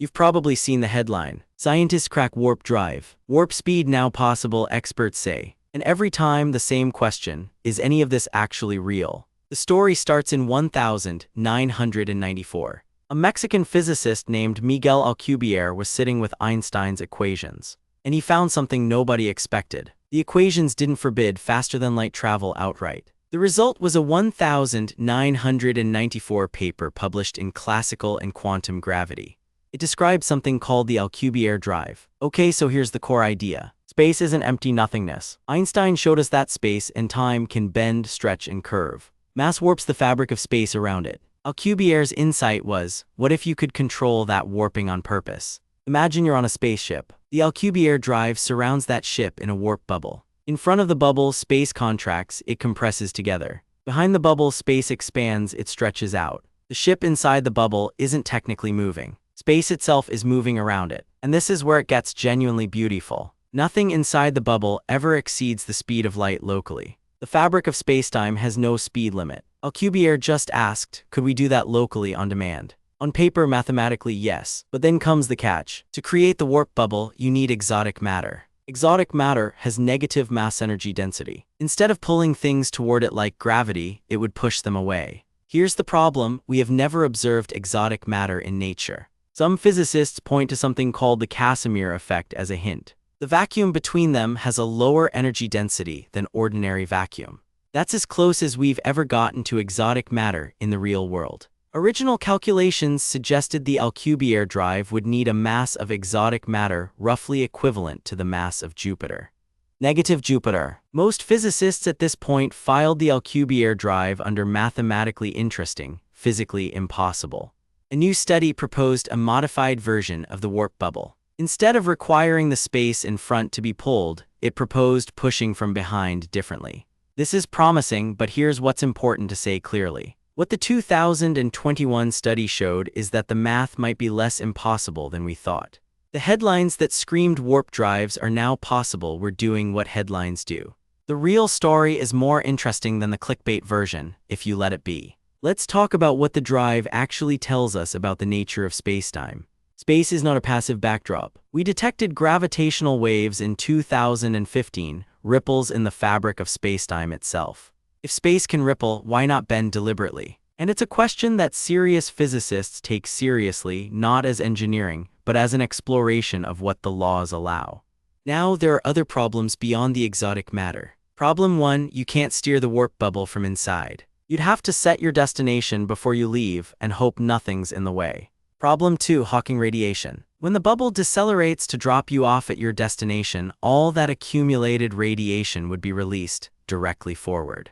You've probably seen the headline, "Scientists crack warp drive. Warp speed now possible, experts say." And every time the same question, is any of this actually real? The story starts in 1994. A Mexican physicist named Miguel Alcubierre was sitting with Einstein's equations, and he found something nobody expected. The equations didn't forbid faster-than-light travel outright. The result was a 1994 paper published in Classical and Quantum Gravity. It describes something called the Alcubierre Drive. Okay, so here's the core idea. Space isn't empty nothingness. Einstein showed us that space and time can bend, stretch, and curve. Mass warps the fabric of space around it. Alcubierre's insight was, what if you could control that warping on purpose? Imagine you're on a spaceship. The Alcubierre Drive surrounds that ship in a warp bubble. In front of the bubble, space contracts, it compresses together. Behind the bubble, space expands, it stretches out. The ship inside the bubble isn't technically moving. Space itself is moving around it. And this is where it gets genuinely beautiful. Nothing inside the bubble ever exceeds the speed of light locally. The fabric of spacetime has no speed limit. Alcubierre just asked, could we do that locally on demand? On paper, mathematically, yes. But then comes the catch. To create the warp bubble, you need exotic matter. Exotic matter has negative mass energy density. Instead of pulling things toward it like gravity, it would push them away. Here's the problem, we have never observed exotic matter in nature. Some physicists point to something called the Casimir effect as a hint. The vacuum between them has a lower energy density than ordinary vacuum. That's as close as we've ever gotten to exotic matter in the real world. Original calculations suggested the Alcubierre Drive would need a mass of exotic matter roughly equivalent to the mass of Jupiter. Negative Jupiter. Most physicists at this point filed the Alcubierre Drive under mathematically interesting, physically impossible. A new study proposed a modified version of the warp bubble. Instead of requiring the space in front to be pulled, it proposed pushing from behind differently. This is promising, but here's what's important to say clearly. What the 2021 study showed is that the math might be less impossible than we thought. The headlines that screamed warp drives are now possible were doing what headlines do. The real story is more interesting than the clickbait version, if you let it be. Let's talk about what the drive actually tells us about the nature of spacetime. Space is not a passive backdrop. We detected gravitational waves in 2015, ripples in the fabric of spacetime itself. If space can ripple, why not bend deliberately? And it's a question that serious physicists take seriously, not as engineering, but as an exploration of what the laws allow. Now, there are other problems beyond the exotic matter. Problem 1, you can't steer the warp bubble from inside. You'd have to set your destination before you leave and hope nothing's in the way. Problem 2, Hawking radiation. When the bubble decelerates to drop you off at your destination, all that accumulated radiation would be released directly forward.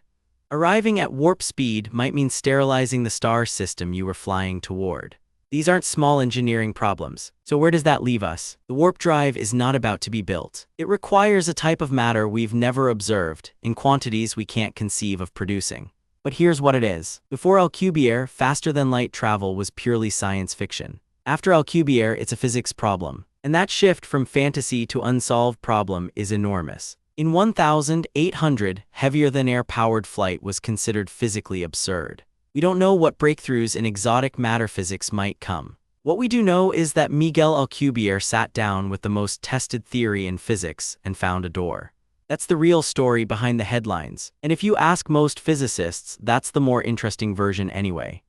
Arriving at warp speed might mean sterilizing the star system you were flying toward. These aren't small engineering problems. So where does that leave us? The warp drive is not about to be built. It requires a type of matter we've never observed, in quantities we can't conceive of producing. But here's what it is. Before Alcubierre, faster-than-light travel was purely science fiction. After Alcubierre, it's a physics problem. And that shift from fantasy to unsolved problem is enormous. In 1800, heavier-than-air powered flight was considered physically absurd. We don't know what breakthroughs in exotic matter physics might come. What we do know is that Miguel Alcubierre sat down with the most tested theory in physics and found a door. That's the real story behind the headlines. And if you ask most physicists, that's the more interesting version anyway.